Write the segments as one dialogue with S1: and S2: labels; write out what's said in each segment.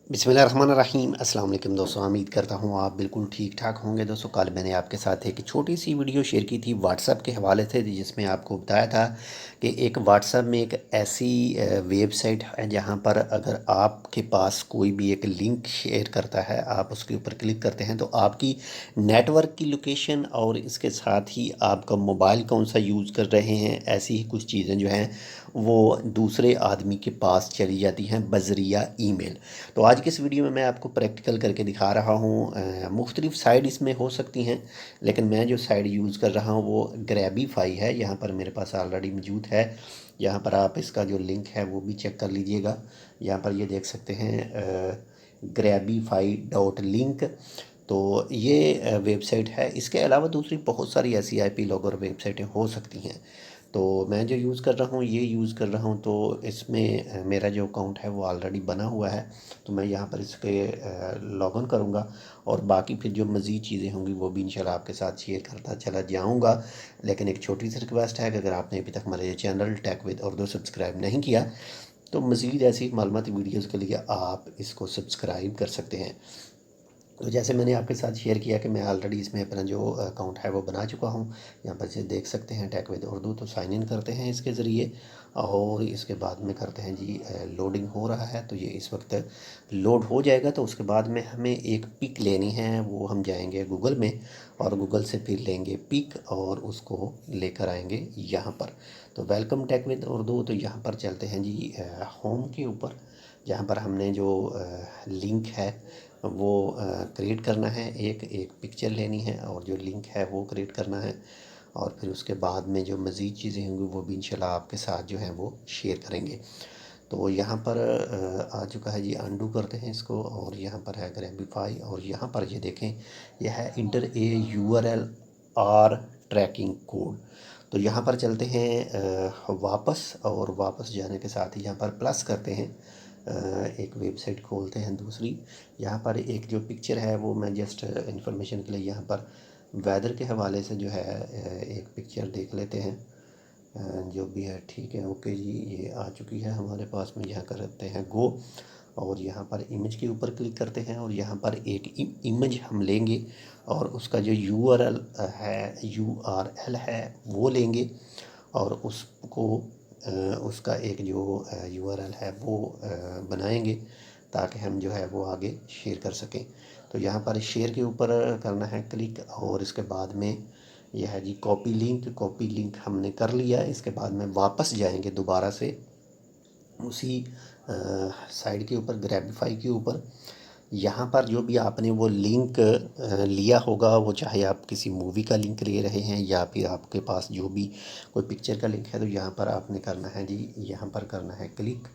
S1: बिस्मिल्लाहिर्रहमानिर्रहीम। अस्सलाम वालेकुम दोस्तों, उम्मीद करता हूँ आप बिल्कुल ठीक ठाक होंगे। दोस्तों, कल मैंने आपके साथ एक छोटी सी वीडियो शेयर की थी व्हाट्सएप के हवाले से, जिसमें आपको बताया था कि एक व्हाट्सएप में एक ऐसी वेबसाइट है जहाँ पर अगर आपके पास कोई भी एक लिंक शेयर करता है, आप उसके ऊपर क्लिक करते हैं तो आपकी नेटवर्क की लोकेशन और इसके साथ ही आपका मोबाइल कौन सा यूज़ कर रहे हैं, ऐसी ही कुछ चीज़ें जो हैं वो दूसरे आदमी के पास चली जाती हैं बज़रिया ईमेल। तो आज की इस वीडियो में मैं आपको प्रैक्टिकल करके दिखा रहा हूँ। मुख्तलिफ साइड इसमें हो सकती हैं, लेकिन मैं जो साइड यूज़ कर रहा हूँ वो ग्रैबिफाई है। यहाँ पर मेरे पास ऑलरेडी मौजूद है। यहाँ पर आप इसका जो लिंक है वो भी चेक कर लीजिएगा। यहाँ पर ये देख सकते हैं grabify.link। तो ये वेबसाइट है। इसके अलावा दूसरी बहुत सारी ऐसी आईपी लॉगर वेबसाइटें हो सकती हैं। तो मैं जो यूज़ कर रहा हूँ ये यूज़ कर रहा हूँ, तो इसमें मेरा जो अकाउंट है वो ऑलरेडी बना हुआ है। तो मैं यहाँ पर इसके लॉगिन करूँगा और बाकी फिर जो मज़ीद चीज़ें होंगी वो भी इंशाल्लाह आपके साथ शेयर करता चला जाऊँगा। लेकिन एक छोटी सी रिक्वेस्ट है कि अगर आपने अभी तक हमारे channel Tech with Urdu subscribe नहीं किया तो मज़ीद ऐसी मालूमाती वीडियोज़ के लिए आप इसको सब्सक्राइब कर सकते हैं। तो जैसे मैंने आपके साथ शेयर किया कि मैं ऑलरेडी इसमें अपना जो अकाउंट है वो बना चुका हूँ। यहाँ पर से देख सकते हैं टेक विद उर्दू। तो साइन इन करते हैं इसके ज़रिए और इसके बाद में करते हैं जी लोडिंग हो रहा है। तो ये इस वक्त लोड हो जाएगा। तो उसके बाद में हमें एक पिक लेनी है, वो हम जाएंगे गूगल में और गूगल से फिर लेंगे पिक और उसको लेकर आएंगे यहाँ पर। तो वेलकम टेक विद उर्दू। तो यहाँ पर चलते हैं जी होम के ऊपर, जहाँ पर हमने जो लिंक है वो क्रिएट करना है। एक एक पिक्चर लेनी है और जो लिंक है वो क्रिएट करना है। और फिर उसके बाद में जो मज़ीद चीज़ें होंगी वो भी इंशाल्लाह आपके साथ जो है वो शेयर करेंगे। तो यहाँ पर आ चुका है जी। अंडू करते हैं इसको और यहाँ पर है ग्रैबिफाई और यहाँ पर ये देखें यह है enter a URL or tracking code. तो यहाँ पर चलते हैं वापस और वापस जाने के साथ ही यहाँ पर प्लस करते हैं। एक वेबसाइट खोलते हैं दूसरी। यहाँ पर एक जो पिक्चर है वो मैं जस्ट इंफॉर्मेशन के लिए यहाँ पर वेदर के हवाले से जो है एक पिक्चर देख लेते हैं। जो भी है ठीक है, ओके जी। ये आ चुकी है हमारे पास में। यहाँ करते हैं गो और यहाँ पर इमेज के ऊपर क्लिक करते हैं और यहाँ पर एक इमेज हम लेंगे और उसका जो यूआरएल है वो लेंगे और उसको उसका एक जो यूआरएल है वो बनाएंगे ताकि हम जो है वो आगे शेयर कर सकें। तो यहाँ पर शेयर के ऊपर करना है क्लिक और इसके बाद में यह है जी कॉपी लिंक हमने कर लिया है। इसके बाद में वापस जाएंगे दोबारा से उसी साइड के ऊपर ग्रैबिफाई के ऊपर। यहाँ पर जो भी आपने वो लिंक लिया होगा, वो चाहे आप किसी मूवी का लिंक ले रहे हैं या फिर आपके पास जो भी कोई पिक्चर का लिंक है, तो यहाँ पर आपने करना है जी, यहाँ पर करना है क्लिक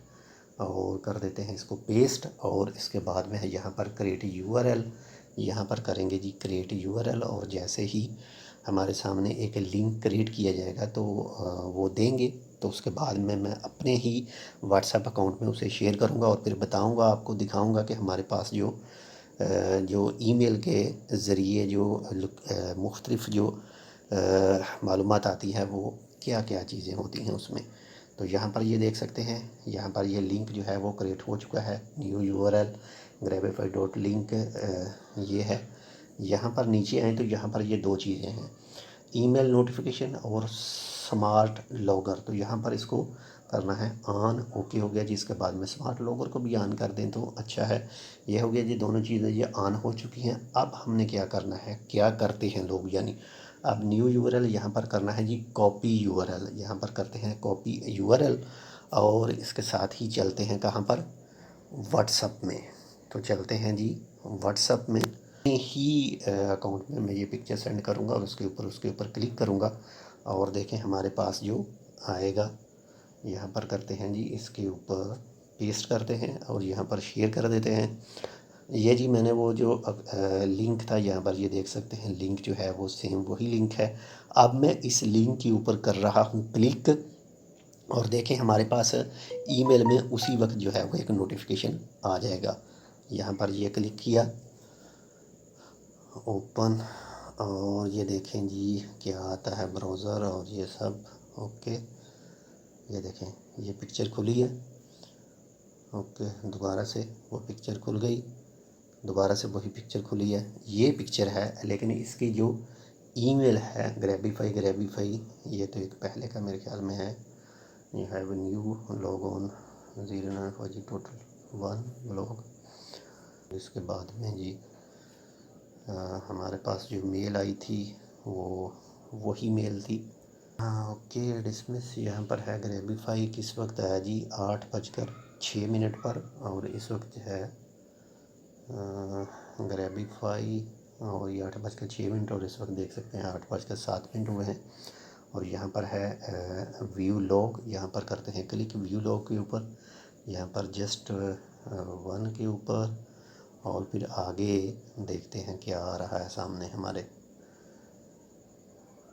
S1: और कर देते हैं इसको पेस्ट। और इसके बाद में है यहाँ पर क्रिएट यूआरएल। यहाँ पर करेंगे जी क्रिएट यूआरएल और जैसे ही हमारे सामने एक लिंक क्रिएट किया जाएगा तो वो देंगे। तो उसके बाद में मैं अपने ही व्हाट्सएप अकाउंट में उसे शेयर करूँगा और फिर बताऊँगा, आपको दिखाऊँगा कि हमारे पास जो ईमेल के ज़रिए जो मुख्तलिफ़ जो मालूमात आती है वो क्या क्या चीज़ें होती हैं उसमें। तो यहाँ पर ये देख सकते हैं, यहाँ पर ये लिंक जो है वो क्रिएट हो चुका है। न्यू यूआरएल grabify.link ये है। यहाँ पर नीचे आए तो यहाँ पर ये दो चीज़ें हैं, ईमेल नोटिफिकेशन और स्मार्ट लॉगर। तो यहाँ पर इसको करना है ऑन। ओके हो गया जी। इसके बाद में स्मार्ट लॉगर को भी ऑन कर दें तो अच्छा है। ये हो गया जी, दोनों चीज़ें ये ऑन हो चुकी हैं। अब हमने क्या करना है, क्या करते हैं लोग, यानी अब न्यू यूआरएल यहाँ पर करना है जी कॉपी यूआरएल। यहाँ पर करते हैं कॉपी यूआरएल और इसके साथ ही चलते हैं कहाँ पर, व्हाट्सएप में। तो चलते हैं जी व्हाट्सएप में ही अकाउंट में मैं ये पिक्चर सेंड करूँगा और उसके ऊपर क्लिक करूँगा और देखें हमारे पास जो आएगा। यहाँ पर करते हैं जी, इसके ऊपर पेस्ट करते हैं और यहाँ पर शेयर कर देते हैं। ये जी मैंने वो जो लिंक था, यहाँ पर ये देख सकते हैं लिंक जो है वो सेम वही लिंक है। अब मैं इस लिंक के ऊपर कर रहा हूँ क्लिक और देखें हमारे पास ईमेल में उसी वक्त जो है वो एक नोटिफिकेशन आ जाएगा। यहाँ पर ये क्लिक किया, ओपन, और ये देखें जी क्या आता है, ब्राउज़र और ये सब। ओके, ये देखें ये पिक्चर खुली है ओके, दोबारा से वो पिक्चर खुल गई, दोबारा से वही पिक्चर खुली है। ये पिक्चर है, लेकिन इसकी जो ईमेल है ग्रैबिफाई, ये तो एक पहले का मेरे ख्याल में है। You have new log on 09 total 1 log. इसके बाद में जी हमारे पास जो मेल आई थी वो वही मेल थी। हाँ ओके, डिसमिस यहाँ पर है। ग्रैबिफाई किस वक्त आया जी? 8:06 पर। और इस वक्त है ग्रैबिफाई, और ये 8:06 और इस वक्त देख सकते हैं 8:07 हुए हैं। और यहाँ पर है व्यू लॉग, यहाँ पर करते हैं क्लिक व्यू लॉग के ऊपर, यहाँ पर जस्ट 1 के ऊपर, और फिर आगे देखते हैं क्या आ रहा है सामने हमारे।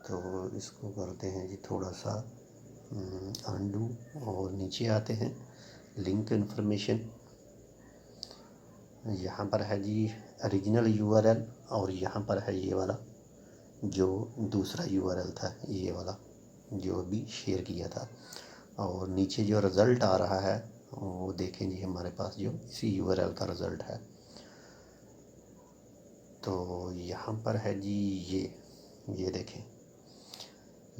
S1: तो इसको करते हैं जी थोड़ा सा अनडू, और नीचे आते हैं लिंक इन्फॉर्मेशन। यहाँ पर है जी ओरिजिनल यूआरएल, और यहाँ पर है ये वाला जो दूसरा यूआरएल था, ये वाला जो अभी शेयर किया था। और नीचे जो रिज़ल्ट आ रहा है वो देखें जी, हमारे पास जो इसी यूआरएल का रिज़ल्ट है। तो यहाँ पर है जी ये देखें,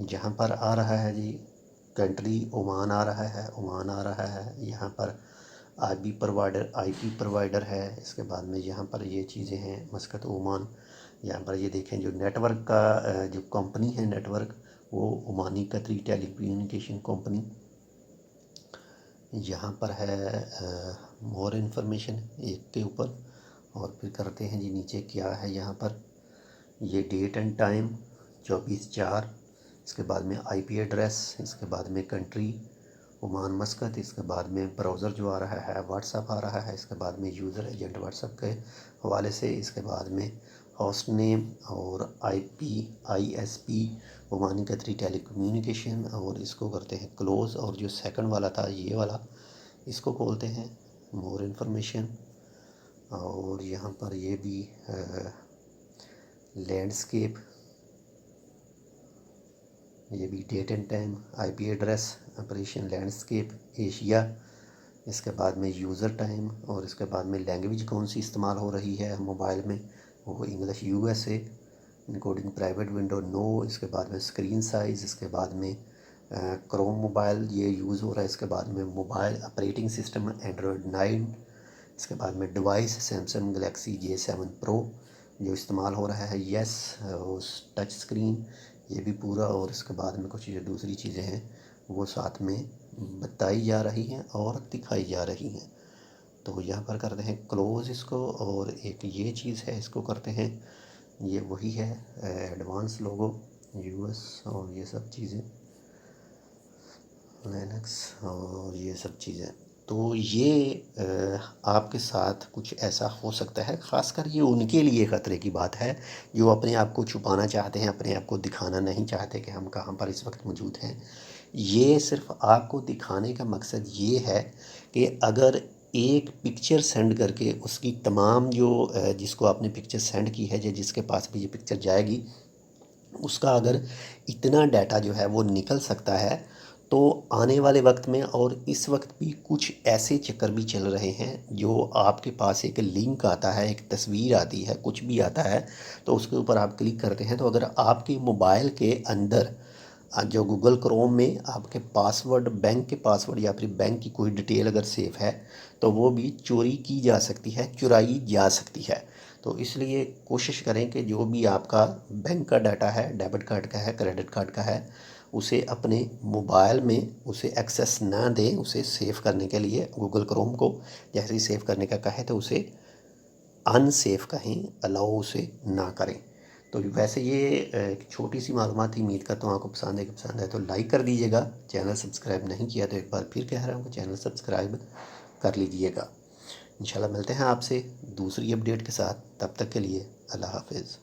S1: यहाँ पर आ रहा है जी कंट्री ओमान आ रहा है, ओमान आ रहा है। यहाँ पर आईपी प्रोवाइडर है। इसके बाद में यहाँ पर ये चीज़ें हैं, मस्कत ओमान। यहाँ पर ये देखें जो नेटवर्क का जो कंपनी है नेटवर्क, वो ओमानी कतरी टेलीकम्युनिकेशन कंपनी। यहाँ पर है मोर इन्फॉर्मेशन एक के ऊपर, और फिर करते हैं जी नीचे क्या है। यहाँ पर ये डेट एंड टाइम 24/4, इसके बाद में आईपी एड्रेस, इसके बाद में कंट्री ओमान मस्कत, इसके बाद में ब्राउज़र जो आ रहा है व्हाट्सअप आ रहा है, इसके बाद में यूज़र एजेंट व्हाट्सअप के हवाले से, इसके बाद में होस्ट नेम और आईएसपी ओमानी कतरी टेलीकम्युनिकेशन, और इसको करते हैं क्लोज़। और जो सेकंड वाला था ये वाला, इसको खोलते हैं मोर इन्फॉर्मेशन। और यहाँ पर ये भी लैंडस्केप, ये भी date and time, IP address, operation landscape Asia, इसके बाद में यूज़र टाइम, और इसके बाद में लैंग्वेज कौन सी इस्तेमाल हो रही है मोबाइल में, वो English USA, encoding private window no, इसके बाद में स्क्रीन साइज़, इसके बाद में क्रोम मोबाइल ये यूज़ हो रहा है, इसके बाद में मोबाइल ऑपरेटिंग सिस्टम एंड्रॉयड 9, इसके बाद में device Samsung Galaxy J7 pro जो इस्तेमाल हो रहा है, यस, टच स्क्रीन ये भी पूरा। और इसके बाद में कुछ जो दूसरी चीज़ें हैं वो साथ में बताई जा रही हैं और दिखाई जा रही हैं। तो यहाँ पर करते हैं क्लोज़ इसको, और एक ये चीज़ है इसको करते हैं, ये वही है एडवांस लोगो यूएस, और ये सब चीज़ें लिनक्स और ये सब चीज़ें। तो ये आपके साथ कुछ ऐसा हो सकता है, ख़ासकर ये उनके लिए ख़तरे की बात है जो अपने आप को छुपाना चाहते हैं, अपने आप को दिखाना नहीं चाहते कि हम कहाँ पर इस वक्त मौजूद हैं। ये सिर्फ आपको दिखाने का मकसद ये है कि अगर एक पिक्चर सेंड करके उसकी तमाम जो जिसको आपने पिक्चर सेंड की है या जिसके पास भी ये पिक्चर जाएगी, उसका अगर इतना डाटा जो है वो निकल सकता है, तो आने वाले वक्त में और इस वक्त भी कुछ ऐसे चक्कर भी चल रहे हैं जो आपके पास एक लिंक आता है, एक तस्वीर आती है, कुछ भी आता है, तो उसके ऊपर आप क्लिक करते हैं। तो अगर आपके मोबाइल के अंदर जो गूगल क्रोम में आपके पासवर्ड, बैंक के पासवर्ड या फिर बैंक की कोई डिटेल अगर सेफ है, तो वो भी चोरी की जा सकती है, चुराई जा सकती है। तो इसलिए कोशिश करें कि जो भी आपका बैंक का डाटा है, डेबिट कार्ड का है, क्रेडिट कार्ड का है, उसे अपने मोबाइल में उसे एक्सेस ना दें। उसे सेव करने के लिए गूगल क्रोम को जैसे ही सेव करने का कहे तो उसे अनसेफ कहें, अलाउ उसे ना करें। तो वैसे ये एक छोटी सी मालूमात थी, उम्मीद करता हूँ आपको पसंद है। कि पसंद है तो लाइक कर दीजिएगा, चैनल सब्सक्राइब नहीं किया तो एक बार फिर कह रहा हूँ कि चैनल सब्सक्राइब कर लीजिएगा। इंशाल्लाह मिलते हैं आपसे दूसरी अपडेट के साथ, तब तक के लिए अल्लाह हाफिज़।